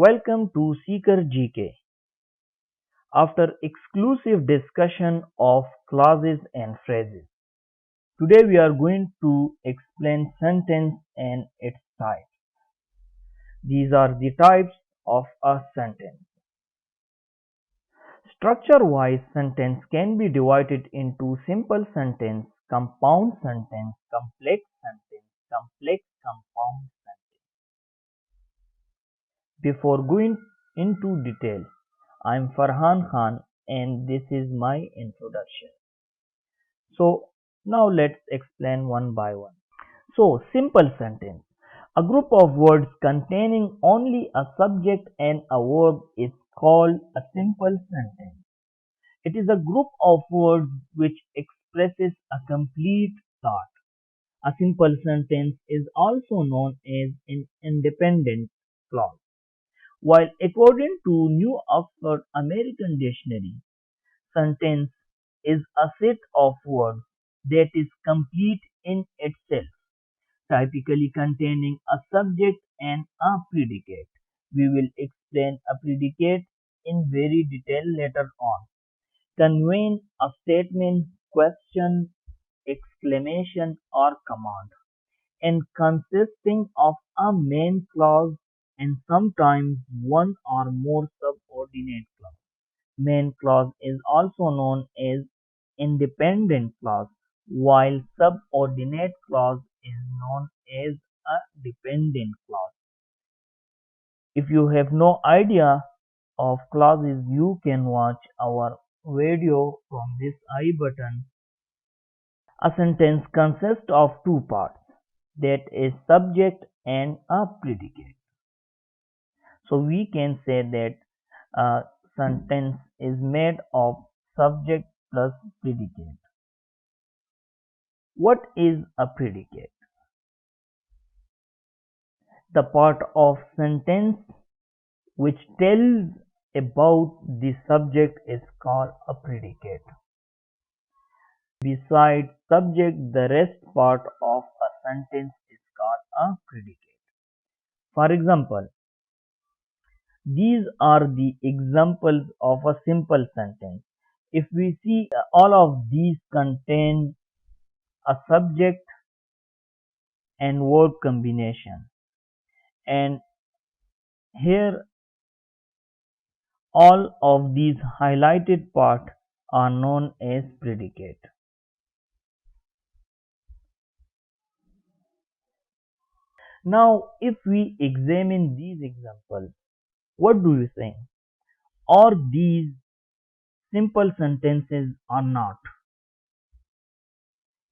Welcome to Seeker GK. After exclusive discussion of clauses and phrases, today we are going to explain sentence and its types. These are the types of a sentence. Structure-wise, sentence can be divided into simple sentence, compound sentence, complex sentence, complex compound sentence. Before going into detail, I am Farhan Khan and this is my introduction. So now let's explain one by one. So simple sentence. A group of words containing only a subject and a verb is called a simple sentence. It is a group of words which expresses a complete thought. A simple sentence is also known as an independent clause. While according to New Oxford American Dictionary, sentence is a set of words that is complete in itself, typically containing a subject and a predicate. We will explain a predicate in very detail later on, conveying a statement, question, exclamation or command, and consisting of a main clause and sometimes one or more subordinate clause. Main clause is also known as independent clause, while subordinate clause is known as a dependent clause. If you have no idea of clauses, you can watch our video from this I button. A sentence consists of two parts, that is subject and a predicate. So we can say that a sentence is made of subject plus predicate. What is a predicate? The part of sentence which tells about the subject is called a predicate. Besides subject, the rest part of a sentence is called a predicate. For example, these are the examples of a simple sentence. If we see, all of these contain a subject and verb combination, and here all of these highlighted parts are known as predicate. Now if we examine these examples, what do you think? Are these simple sentences or not?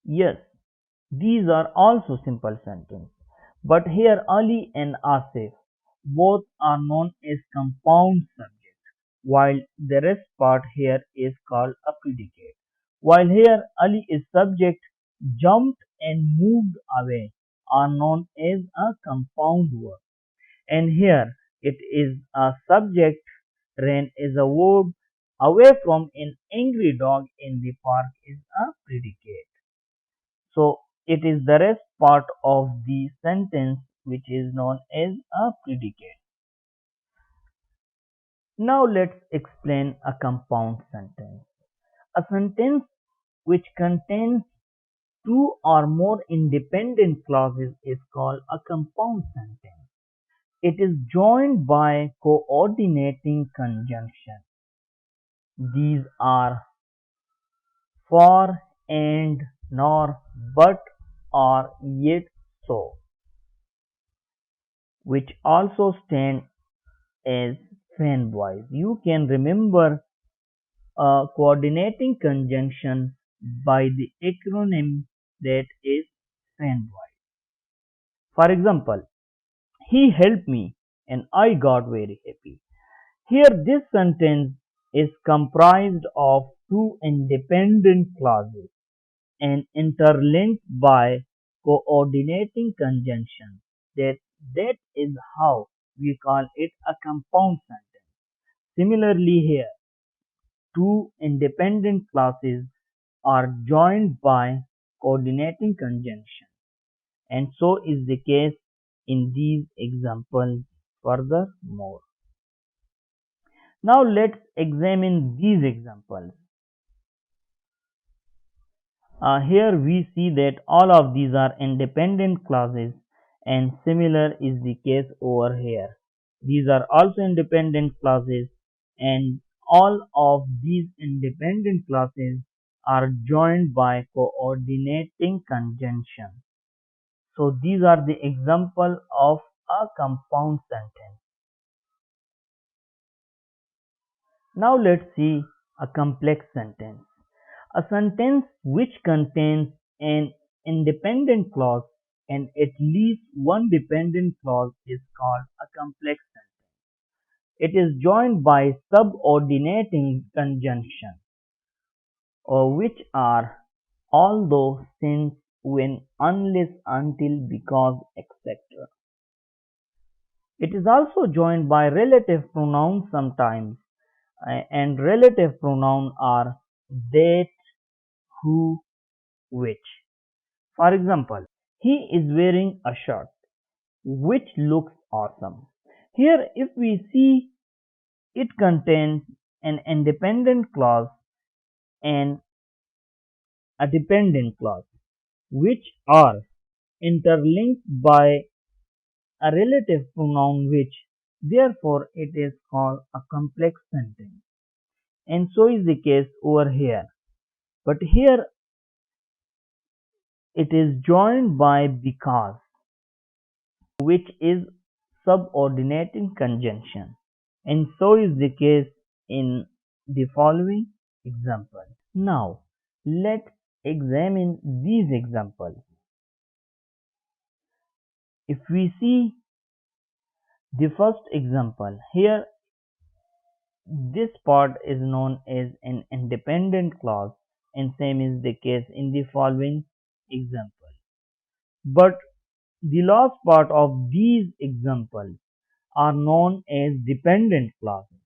Yes, these are also simple sentences, but here Ali and Asif both are known as compound subject, while the rest part here is called a predicate. While here Ali is subject, jumped and moved away are known as a compound verb, and here it is a subject, ran is a verb, away from an angry dog in the park is a predicate. So it is the rest part of the sentence which is known as a predicate. Now let's explain a compound sentence. A sentence which contains two or more independent clauses is called a compound sentence. It is joined by coordinating conjunction. These are for, and, nor, but, or, yet, so, which also stand as fanboys. You can remember a coordinating conjunction by the acronym that is fanboy. For example, he helped me and I got very happy. Here this sentence is comprised of two independent clauses and interlinked by coordinating conjunction. That is how we call it a compound sentence. Similarly here, two independent clauses are joined by coordinating conjunction, and so is the case in these examples furthermore. Now let's examine these examples. Here we see that all of these are independent clauses, and similar is the case over here. These are also independent clauses, and all of these independent clauses are joined by coordinating conjunction. So these are the example of a compound sentence. Now let's see a complex sentence. A sentence which contains an independent clause and at least one dependent clause is called a complex sentence. It is joined by subordinating conjunction, or which are although, since, when, unless, until, because, etc. It is also joined by relative pronouns sometimes, and relative pronouns are that, who, which. For example, he is wearing a shirt which looks awesome. Here, if we see, it contains an independent clause and a dependent clause, which are interlinked by a relative pronoun which. Therefore, it is called a complex sentence. And so is the case over here. But here it is joined by because, which is subordinating conjunction. And so is the case in the following example. Now, let's examine these examples. If we see the first example, here this part is known as an independent clause, and same is the case in the following example. But the last part of these examples are known as dependent clauses.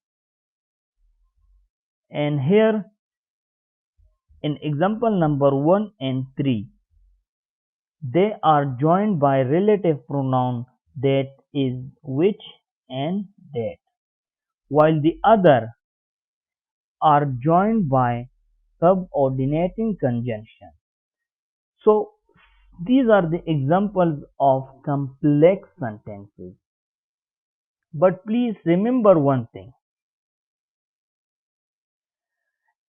And here in example number 1 and 3, they are joined by relative pronoun that is, which, and that, while the other are joined by subordinating conjunction. So these are the examples of complex sentences. But please remember one thing.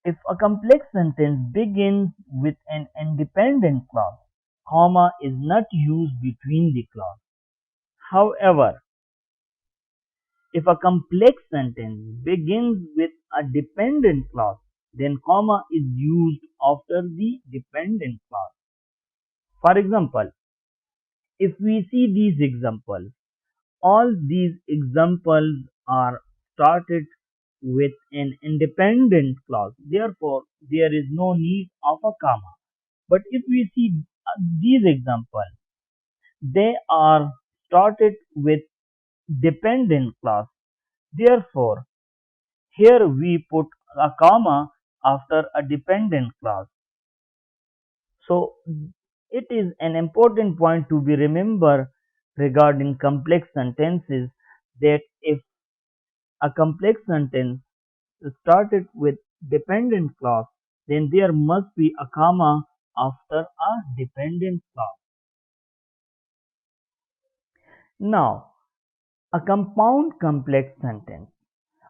If a complex sentence begins with an independent clause, comma is not used between the clause. However, if a complex sentence begins with a dependent clause, then comma is used after the dependent clause. For example, if we see these examples, all these examples are started with an independent clause. Therefore, there is no need of a comma. But if we see these examples, they are started with dependent clause. Therefore, here we put a comma after a dependent clause. So, it is an important point to be remembered regarding complex sentences, that if a complex sentence is started with dependent clause, then there must be a comma after a dependent clause. Now, a compound complex sentence,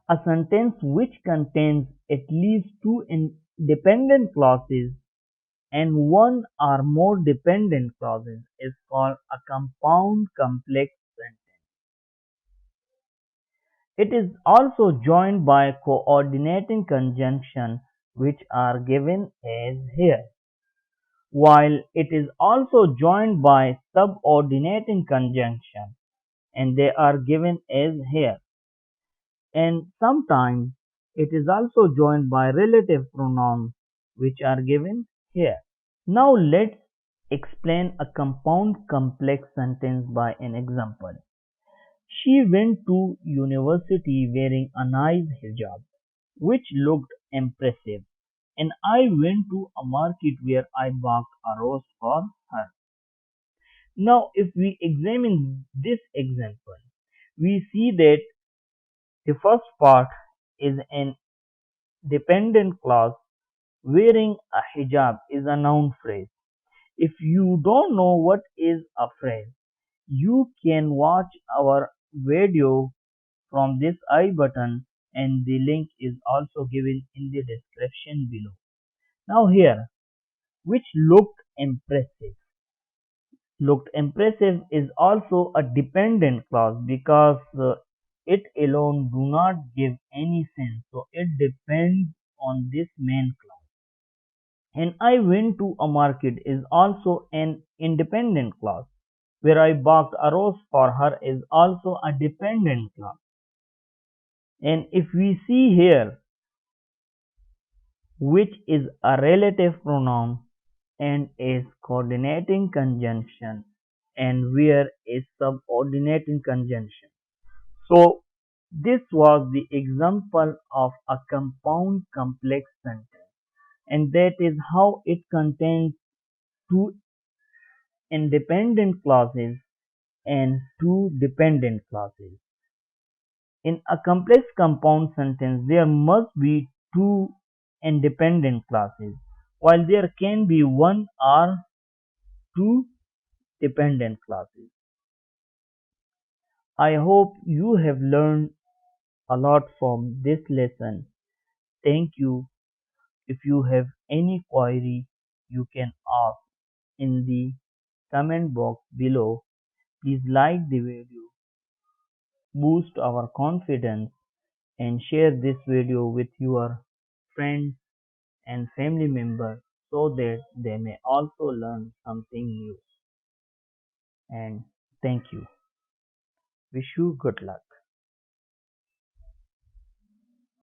a sentence which contains at least two independent clauses and one or more dependent clauses, is called a compound complex sentence. It is also joined by coordinating conjunction, which are given as here, while it is also joined by subordinating conjunction, and they are given as here. And sometimes it is also joined by relative pronouns, which are given here. Now let's explain a compound complex sentence by an example. She went to university wearing a nice hijab, which looked impressive, and I went to a market where I bought a rose for her. Now, if we examine this example, we see that the first part is an dependent clause. Wearing a hijab is a noun phrase. If you don't know what is a phrase, you can watch our video from this I button, and the link is also given in the description below. Now here, which looked impressive is also a dependent clause because it alone do not give any sense, so it depends on this main clause. And I went to a market is also an independent clause. Where I bought a rose for her is also a dependent clause. And if we see here, which is a relative pronoun and is coordinating conjunction, and where is subordinating conjunction. So this was the example of a compound complex sentence, and that is how it contains two independent clauses and two dependent clauses. In a complex compound sentence, there must be two independent clauses, while there can be one or two dependent clauses. I hope you have learned a lot from this lesson. Thank you. If you have any query, you can ask in the comment box below. Please like the video, boost our confidence, and share this video with your friends and family members so that they may also learn something new. And thank you. Wish you good luck.